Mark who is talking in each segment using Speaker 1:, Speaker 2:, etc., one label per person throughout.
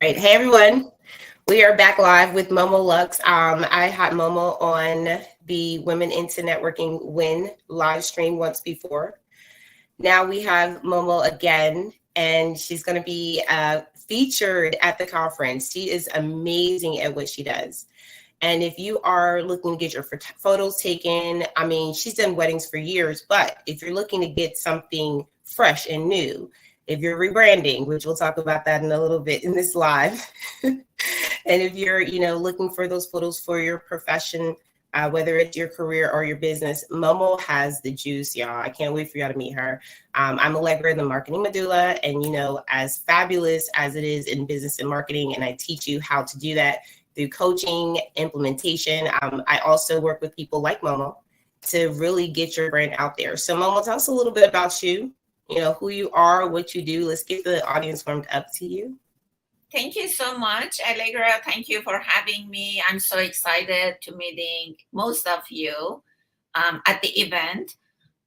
Speaker 1: Right. Hey, everyone. We are back live with Momo Luxe. I had Momo on the Women into Networking Win live stream once before. Now we have Momo again, and she's going to be featured at the conference. She is amazing at what she does. And if you are looking to get your photos taken, I mean, she's done weddings for years, but if you're looking to get something fresh and new, if you're rebranding, which we'll talk about that in a little bit in this live, and if you're, looking for those photos for your profession, whether it's your career or your business, Momo has the juice, y'all. I can't wait for y'all to meet her. I'm Allegra, the marketing medulla, and as fabulous as it is in business and marketing, and I teach you how to do that through coaching, implementation. I also work with people like Momo to really get your brand out there. So Momo, tell us a little bit about you, who you are, what you do. Let's get the audience warmed up to you.
Speaker 2: Thank you so much, Allegra. Thank you for having me. I'm so excited to meeting most of you at the event.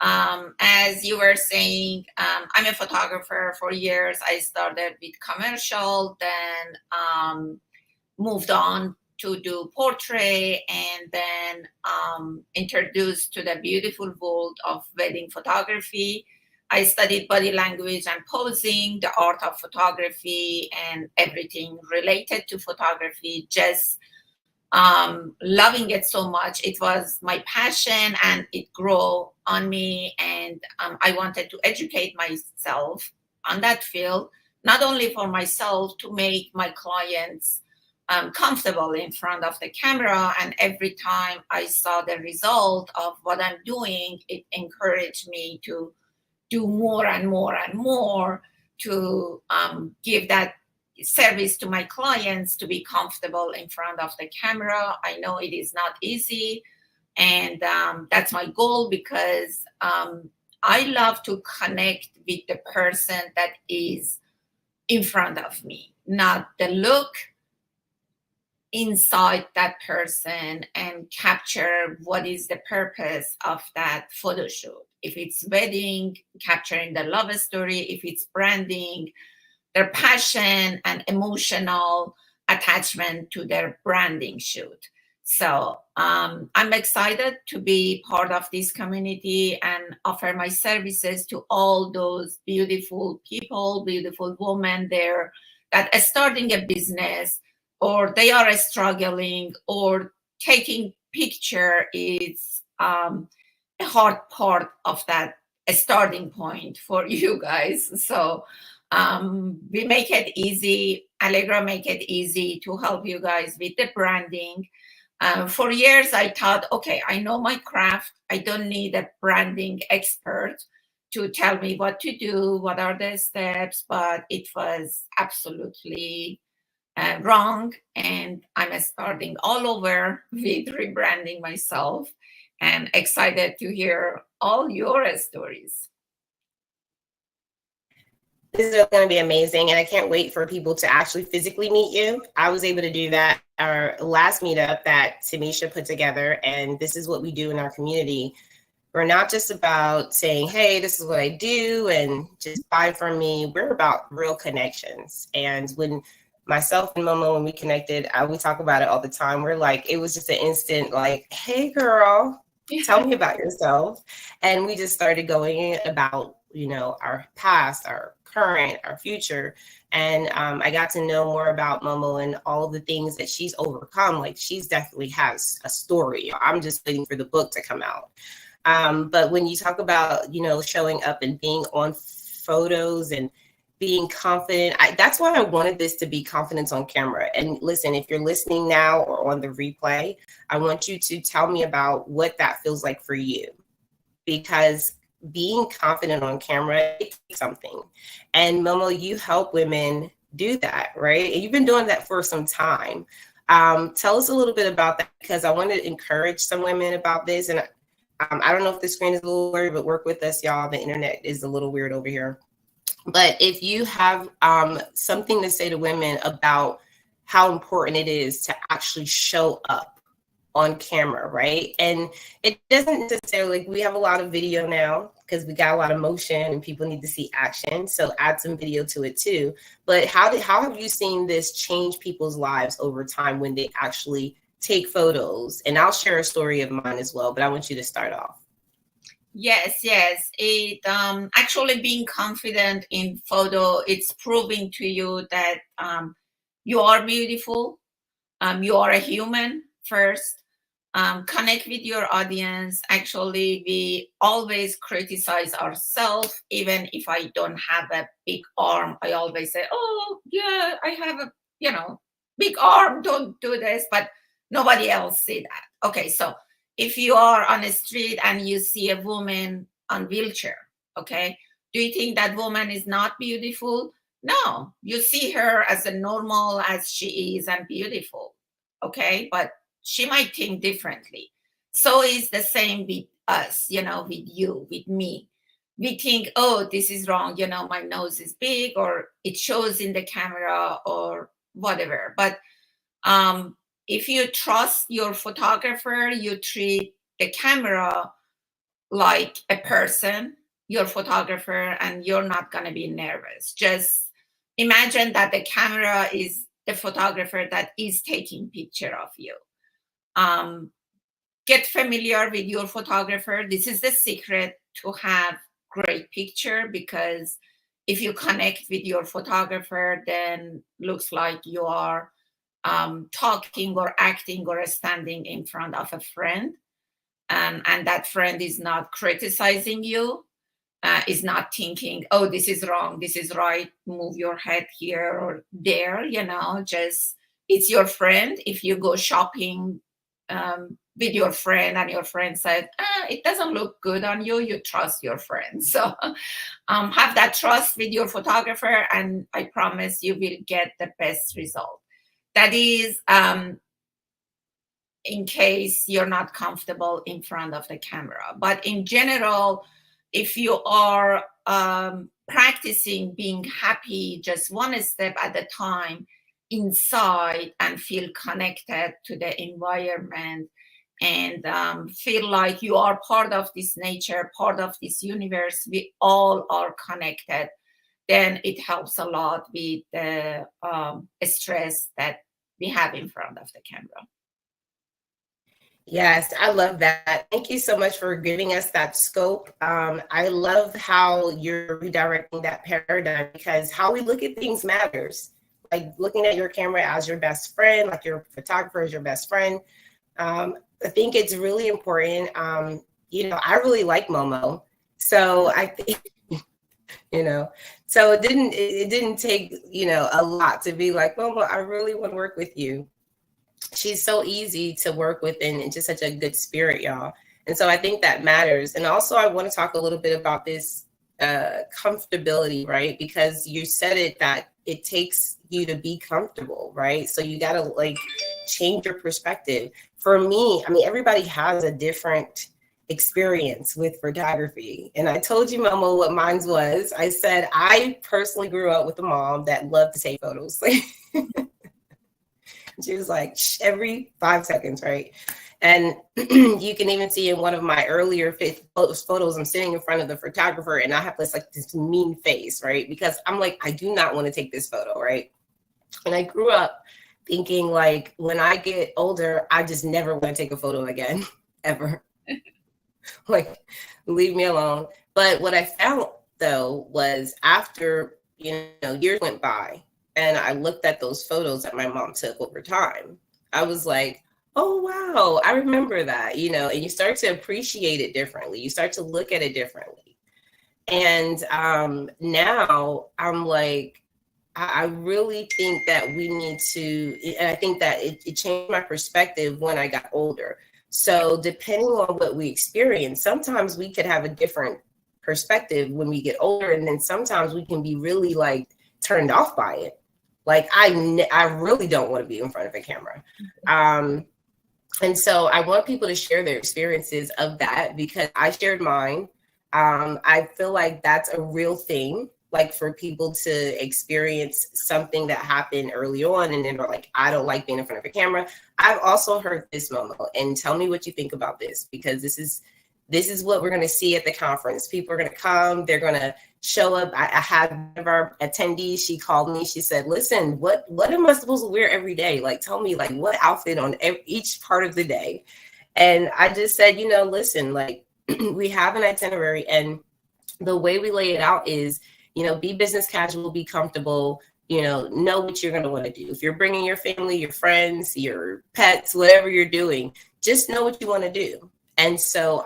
Speaker 2: As you were saying, I'm a photographer for years. I started with commercial, then moved on to do portrait, and then introduced to the beautiful world of wedding photography. I studied body language and posing, the art of photography, and everything related to photography. Just loving it so much. It was my passion, and it grew on me. And I wanted to educate myself on that field, not only for myself, to make my clients comfortable in front of the camera. And every time I saw the result of what I'm doing, it encouraged me to do more and more and more to give that service to my clients, to be comfortable in front of the camera. I know it is not easy, and that's my goal, because I love to connect with the person that is in front of me, not the look, inside that person, and capture what is the purpose of that photo shoot. If it's wedding, capturing the love story. If it's branding, their passion and emotional attachment to their branding shoot. So I'm excited to be part of this community and offer my services to all those beautiful people, beautiful women there that are starting a business, or they are struggling, or taking picture is a hard part of that starting point for you guys. So we make it easy. Allegra make it easy to help you guys with the branding. For years, I thought, okay, I know my craft. I don't need a branding expert to tell me what to do, what are the steps, but it was absolutely wrong. And I'm starting all over with rebranding myself, and excited to hear all your stories.
Speaker 1: This is going to be amazing, and I can't wait for people to actually physically meet you. I was able to do that our last meetup that Tamisha put together, and this is what we do in our community. We're not just about saying, hey, this is what I do, and just buy from me. We're about real connections. And when myself and Momo, when we connected, we talk about it all the time. We're like, it was just an instant, like, hey, girl, tell me about yourself. And we just started going about, our past, our current, our future. And I got to know more about Momo and all of the things that she's overcome. Like, she's definitely has a story. I'm just waiting for the book to come out. But when you talk about, showing up and being on photos and being confident, that's why I wanted this to be confidence on camera. And listen, if you're listening now or on the replay, I want you to tell me about what that feels like for you, because being confident on camera, it takes something. And Momo, you help women do that, right? And you've been doing that for some time. Tell us a little bit about that, because I want to encourage some women about this. And I don't know if the screen is a little weird, but work with us, y'all. The internet is a little weird over here. But if you have something to say to women about how important it is to actually show up on camera, right? And it doesn't necessarily, like, we have a lot of video now because we got a lot of motion and people need to see action. So add some video to it too. But how have you seen this change people's lives over time when they actually take photos? And I'll share a story of mine as well, but I want you to start off.
Speaker 2: Yes, yes. It actually being confident in photo, it's proving to you that you are beautiful. You are a human first. Connect with your audience. Actually, we always criticize ourselves. Even if I don't have a big arm, I always say, "Oh, yeah, I have a big arm. Don't do this." But nobody else see that. Okay, so if you are on the street and you see a woman on wheelchair, okay, do you think that woman is not beautiful? No, you see her as a normal as she is and beautiful, okay, but she might think differently. So is the same with us, with you, with me. We think, oh, this is wrong, my nose is big, or it shows in the camera, or whatever. But if you trust your photographer, you treat the camera like a person, your photographer, and you're not going to be nervous. Just imagine that the camera is the photographer that is taking picture of you. Get familiar with your photographer. This is the secret to have great picture, because if you connect with your photographer, then looks like you are talking or acting or standing in front of a friend, and that friend is not criticizing you, is not thinking, oh, this is wrong, this is right, move your head here or there, just it's your friend. If you go shopping with your friend and your friend said, it doesn't look good on you, you trust your friend. So have that trust with your photographer, and I promise you will get the best result. That is in case you're not comfortable in front of the camera. But in general, if you are practicing being happy just one step at a time inside, and feel connected to the environment, and feel like you are part of this nature, part of this universe, we all are connected, then it helps a lot with the stress that we have in front of the camera.
Speaker 1: Yes, I love that. Thank you so much for giving us that scope. I love how you're redirecting that paradigm, because how we look at things matters. Like looking at your camera as your best friend, like your photographer is your best friend. I think it's really important. I really like Momo. So I think, so it didn't take, a lot to be like, Momo, I really want to work with you. She's so easy to work with and just such a good spirit, y'all. And so I think that matters. And also I want to talk a little bit about this comfortability, right? Because you said it, that it takes you to be comfortable, right? So you got to like change your perspective. For me, I mean, everybody has a different experience with photography. And I told you, Momo, what mine was. I said, I personally grew up with a mom that loved to take photos. She was like, every 5 seconds, right? And you can even see in one of my earlier photos, I'm sitting in front of the photographer and I have this mean face, right? Because I'm like, I do not want to take this photo, right? And I grew up thinking like, when I get older, I just never want to take a photo again, ever. Like, leave me alone. But what I found though was after, years went by, and I looked at those photos that my mom took over time, I was like, oh, wow, I remember that, and you start to appreciate it differently. You start to look at it differently. And now I'm like, I really think that we need to, and I think that it changed my perspective when I got older. So depending on what we experience, sometimes we could have a different perspective when we get older. And then sometimes we can be really like turned off by it. Like I really don't want to be in front of a camera. And so I want people to share their experiences of that, because I shared mine. I feel like that's a real thing. like for people to experience something that happened early on and then they're like, I don't like being in front of a camera. I've also heard this, Momo, and tell me what you think about this, because this is what we're going to see at the conference. People are going to come, they're going to show up. I had one of our attendees, she called me, she said, listen, what am I supposed to wear every day? Like, tell me, like, what outfit on each part of the day? And I just said, listen, like, we have an itinerary, and the way we lay it out is, be business casual, be comfortable, know what you're going to want to do. If you're bringing your family, your friends, your pets, whatever you're doing, just know what you want to do. And so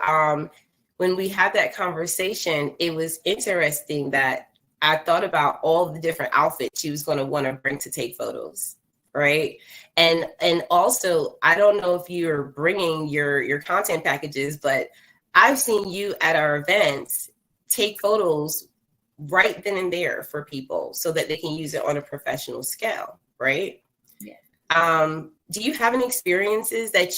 Speaker 1: when we had that conversation, it was interesting that I thought about all the different outfits she was going to want to bring to take photos, right? And also, I don't know if you're bringing your content packages, but I've seen you at our events take photos right then and there for people so that they can use it on a professional scale, right?
Speaker 2: Yeah.
Speaker 1: Do you have any experiences that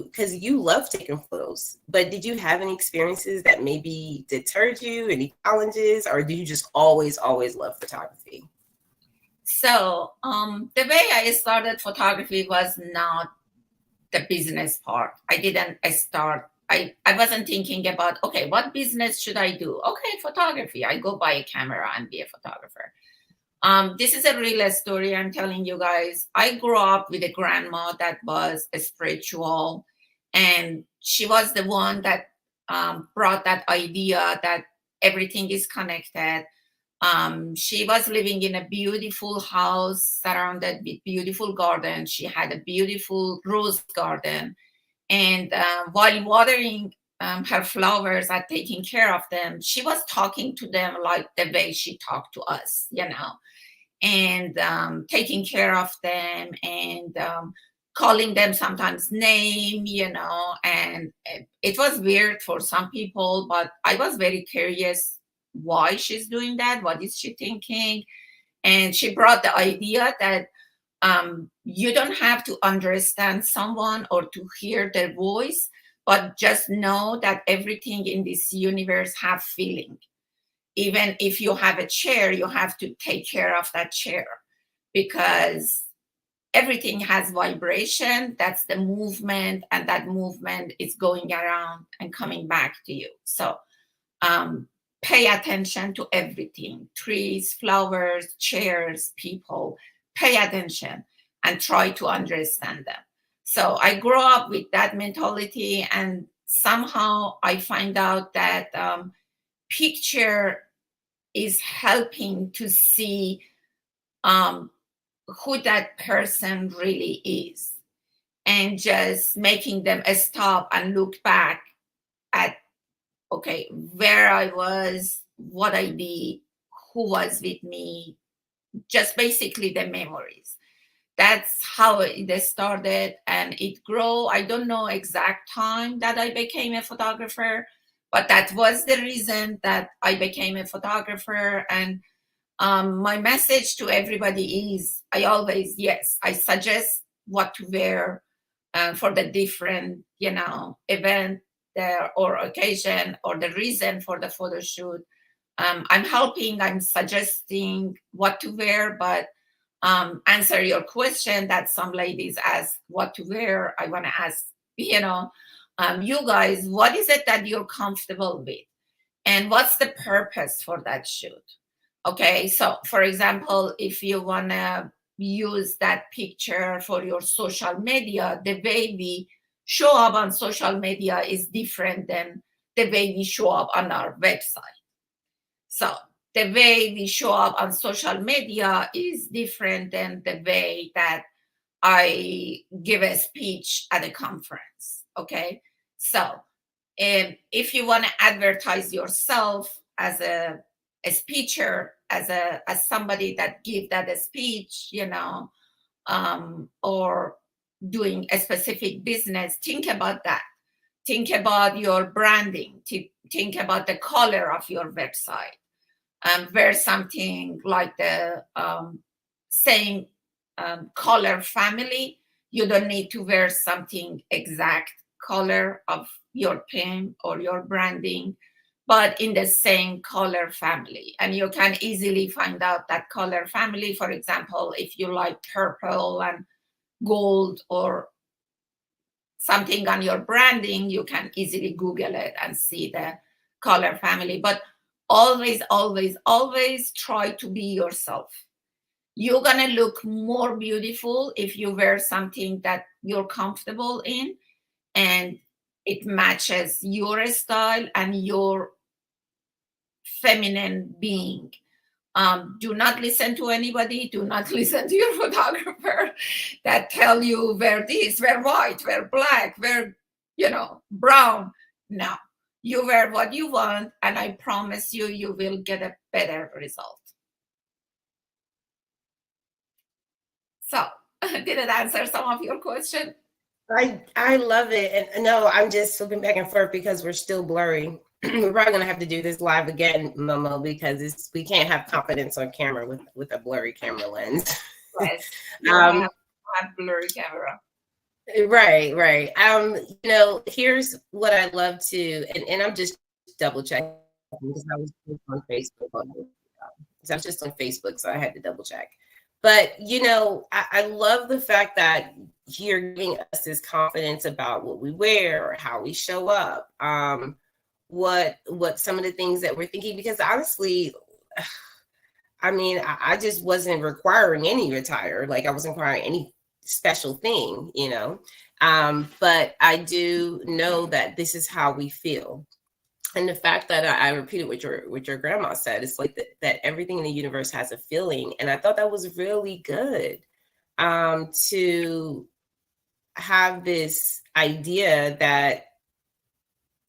Speaker 1: because you love taking photos, but did you have any experiences that maybe deterred you, any challenges, or do you just always love photography?
Speaker 2: So the way I started photography was not the business part. I wasn't thinking about, okay, what business should I do? Okay, photography. I go buy a camera and be a photographer. This is a real story I'm telling you guys. I grew up with a grandma that was a spiritual, and she was the one that brought that idea that everything is connected. She was living in a beautiful house surrounded with beautiful gardens. She had a beautiful rose garden. And while watering her flowers and taking care of them, she was talking to them like the way she talked to us, and taking care of them, and calling them sometimes name, and it was weird for some people, but I was very curious why she's doing that, what is she thinking. And she brought the idea that you don't have to understand someone or to hear their voice, but just know that everything in this universe have feeling. Even if you have a chair, you have to take care of that chair, because everything has vibration. That's the movement, and that movement is going around and coming back to you. So pay attention to everything: trees, flowers, chairs, people. Pay attention and try to understand them. So I grew up with that mentality, and somehow I find out that picture is helping to see who that person really is, and just making them stop and look back at, okay, where I was, what I did, who was with me, just basically the memories. That's how it started, and it grew. I don't know exact time that I became a photographer, but that was the reason that I became a photographer. And my message to everybody is, I suggest what to wear for the different, event or occasion or the reason for the photo shoot. I'm suggesting what to wear, but answer your question that some ladies ask what to wear. I want to ask, you guys, what is it that you're comfortable with? And what's the purpose for that shoot? Okay, so for example, if you want to use that picture for your social media, the way we show up on social media is different than the way we show up on our website. So the way we show up on social media is different than the way that I give a speech at a conference. Okay, so if you want to advertise yourself as a speaker, as somebody that give that a speech, or doing a specific business, think about that. Think about your branding. Think about the color of your website. Wear something like the same color family. You don't need to wear something exact color of your pen or your branding. but in the same color family. And you can easily find out that color family. For example, if you like purple and gold or something on your branding, you can easily Google it and see the color family. But always, always, always try to be yourself. You're gonna look more beautiful if you wear something that you're comfortable in and it matches your style and your feminine being. Do not listen to anybody. Do not listen to your photographer that tell you wear this, wear white, wear black, wear, brown. No, you wear what you want, and I promise you, you will get a better result. So, did it answer some of your question?
Speaker 1: I love it. And no, I'm just flipping back and forth because we're still blurry. We're probably gonna have to do this live again, Momo, because we can't have confidence on camera with a blurry camera lens.
Speaker 2: Yes, you have blurry camera.
Speaker 1: Right. Here's what I love to, and I'm just double checking because I was just on Facebook. So I was just on Facebook, so I had to double check. But I love the fact that you're giving us this confidence about what we wear or how we show up. What some of the things that we're thinking, because honestly, I mean, I just wasn't requiring any attire. Like I wasn't requiring any special thing, but I do know that this is how we feel. And the fact that I repeated what your grandma said, it's like that everything in the universe has a feeling. And I thought that was really good, to have this idea that,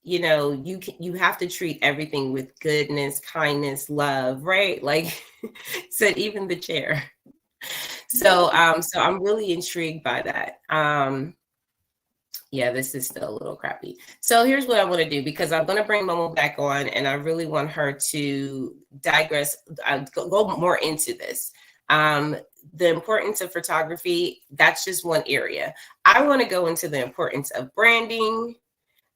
Speaker 1: you have to treat everything with goodness, kindness, love, right? Like said, even the chair. So I'm really intrigued by that. Yeah, this is still a little crappy. So here's what I want to do, because I'm going to bring Momo back on, and I really want her to digress, go more into this. The importance of photography, that's just one area. I want to go into the importance of branding.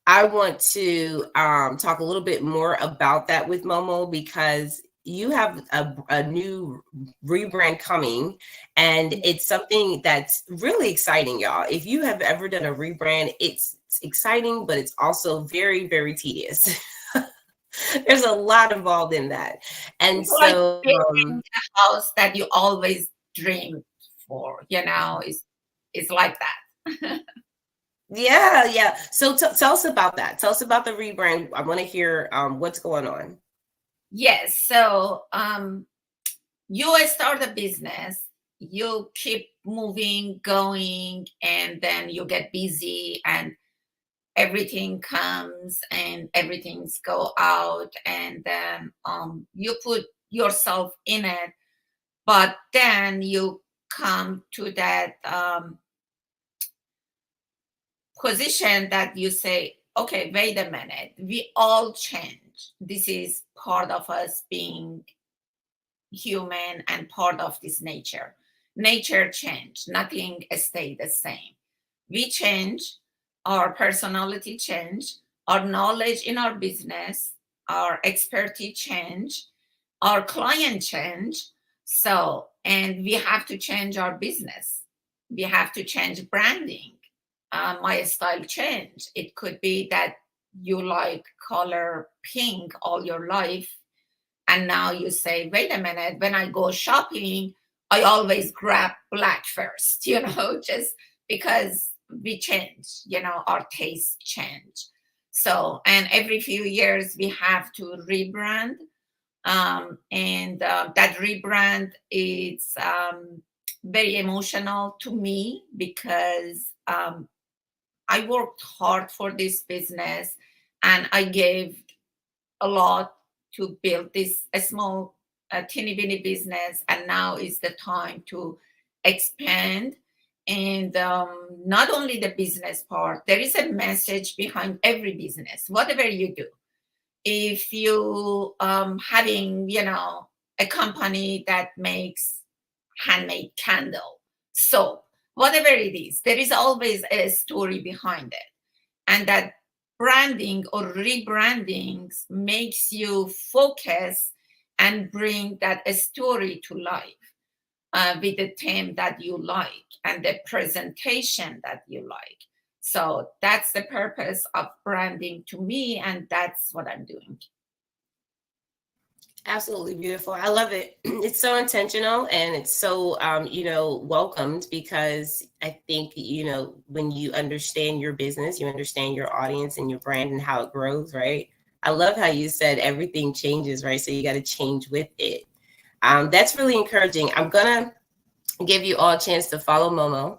Speaker 1: I want to talk a little bit more about that with Momo, because you have a new rebrand coming, and it's something that's really exciting, y'all. If you have ever done a rebrand, it's exciting, but it's also very, very tedious. There's a lot involved in that. And
Speaker 2: it's
Speaker 1: so
Speaker 2: like building a house that you always dreamed for, it's like that.
Speaker 1: yeah. So tell us about that. Tell us about the rebrand. I want to hear what's going on.
Speaker 2: Yes. So you start a business, you keep moving, going, and then you get busy and everything comes and everything's go out, and then you put yourself in it, but then you come to that position that you say, okay, wait a minute, we all change. This is part of us being human and part of this nature. Nature change, nothing stay the same. We change, our personality change, our knowledge in our business, our expertise change, our client change. So, and we have to change our business. We have to change branding. My style change. It could be that you like color pink all your life, and now you say, wait a minute, when I go shopping, I always grab black first, just because we change, our tastes change. So, and every few years we have to rebrand. And that rebrand is very emotional to me, because I worked hard for this business and I gave a lot to build this a small teeny bitty business, and now is the time to expand. And not only the business part, there is a message behind every business, whatever you do. If you having a company that makes handmade candle, soap, whatever it is, there is always a story behind it, and that branding or rebranding makes you focus and bring that story to life with the theme that you like and the presentation that you like. So that's the purpose of branding to me, and that's what I'm doing.
Speaker 1: Absolutely beautiful. I love it. It's so intentional and it's so, welcomed because I think, when you understand your business, you understand your audience and your brand and how it grows, right? I love how you said everything changes, right? So you got to change with it. That's really encouraging. I'm going to give you all a chance to follow Momo.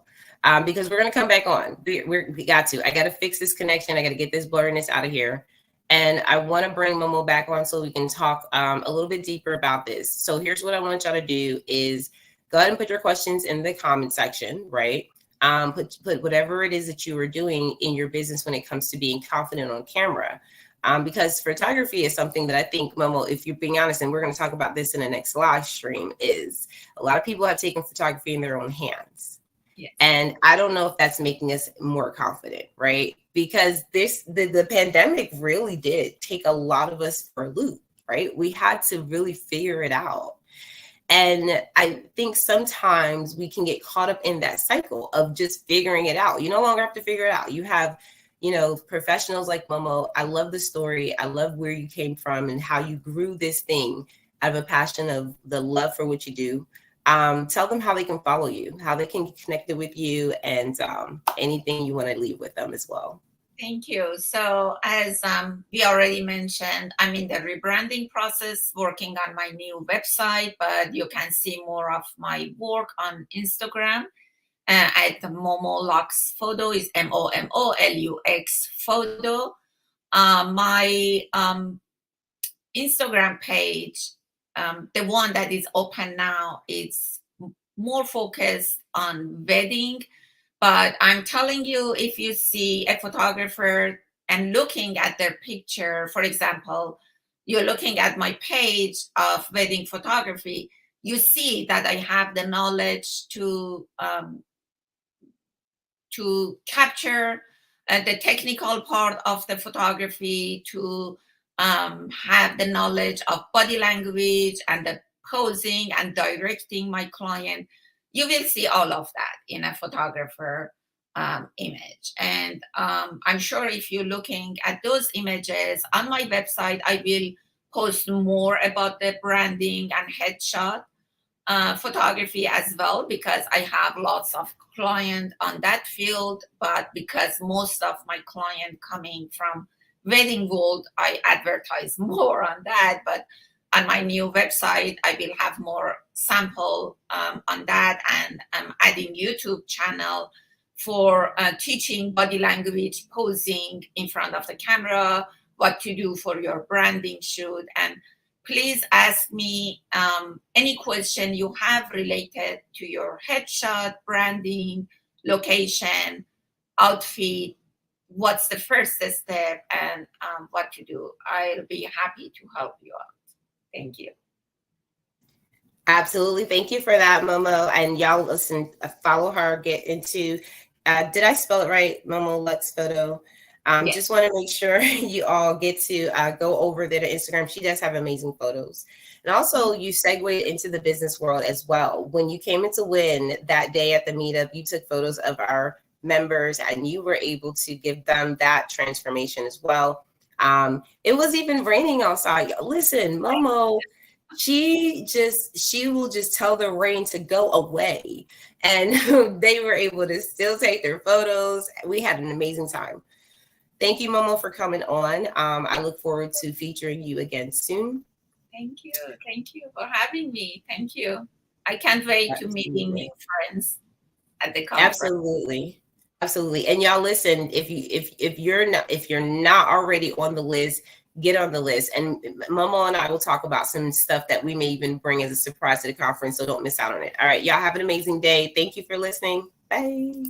Speaker 1: Because we're going to come back on. We got to. I got to fix this connection. I got to get this blurriness out of here. And I want to bring Momo back on so we can talk a little bit deeper about this. So here's what I want y'all to do is go ahead and put your questions in the comment section, right? Put whatever it is that you are doing in your business when it comes to being confident on camera. Because photography is something that I think, Momo, if you're being honest, and we're going to talk about this in the next live stream, is a lot of people have taken photography in their own hands. Yes. And I don't know if that's making us more confident, right? Because the pandemic really did take a lot of us for a loop, right? We had to really figure it out. And I think sometimes we can get caught up in that cycle of just figuring it out. You no longer have to figure it out. You have, professionals like Momo. I love the story. I love where you came from and how you grew this thing out of a passion of the love for what you do. Tell them how they can follow you, how they can get connected with you, and anything you want to leave with them as well.
Speaker 2: Thank you. So as we already mentioned, I'm in the rebranding process, working on my new website, but you can see more of my work on Instagram at Momo Luxe Photo is MOMOLUX Photo. My Instagram page, the one that is open now, is more focused on wedding. But I'm telling you, if you see a photographer and looking at their picture, for example, you're looking at my page of wedding photography, you see that I have the knowledge to capture the technical part of the photography, to have the knowledge of body language and the posing and directing my client. You will see all of that in a photographer image. And I'm sure if you're looking at those images on my website, I will post more about the branding and headshot photography as well, because I have lots of clients on that field. But because most of my client coming from wedding world, I advertise more on that. But on my new website, I will have more sample on that, and I'm adding YouTube channel for teaching body language, posing in front of the camera, what to do for your branding shoot. And please ask me any question you have related to your headshot, branding, location, outfit, what's the first step, and what to do. I'll be happy to help you out. Thank you.
Speaker 1: Absolutely. Thank you for that, Momo. And y'all listen, follow her, get into, did I spell it right? Momo Luxe Photo. Yes. Just want to make sure you all get to go over there to Instagram. She does have amazing photos. And also you segued into the business world as well. When you came into Win that day at the meetup, you took photos of our members and you were able to give them that transformation as well. It was even raining outside. Listen, Momo, she will just tell the rain to go away. And they were able to still take their photos. We had an amazing time. Thank you, Momo, for coming on. I look forward to featuring you again soon.
Speaker 2: Thank you. Thank you for having me. Thank you. I can't wait to meeting new friends at the conference.
Speaker 1: Absolutely. Absolutely. And y'all listen, if you're not already on the list, get on the list. And Momo and I will talk about some stuff that we may even bring as a surprise to the conference. So don't miss out on it. All right. Y'all have an amazing day. Thank you for listening. Bye.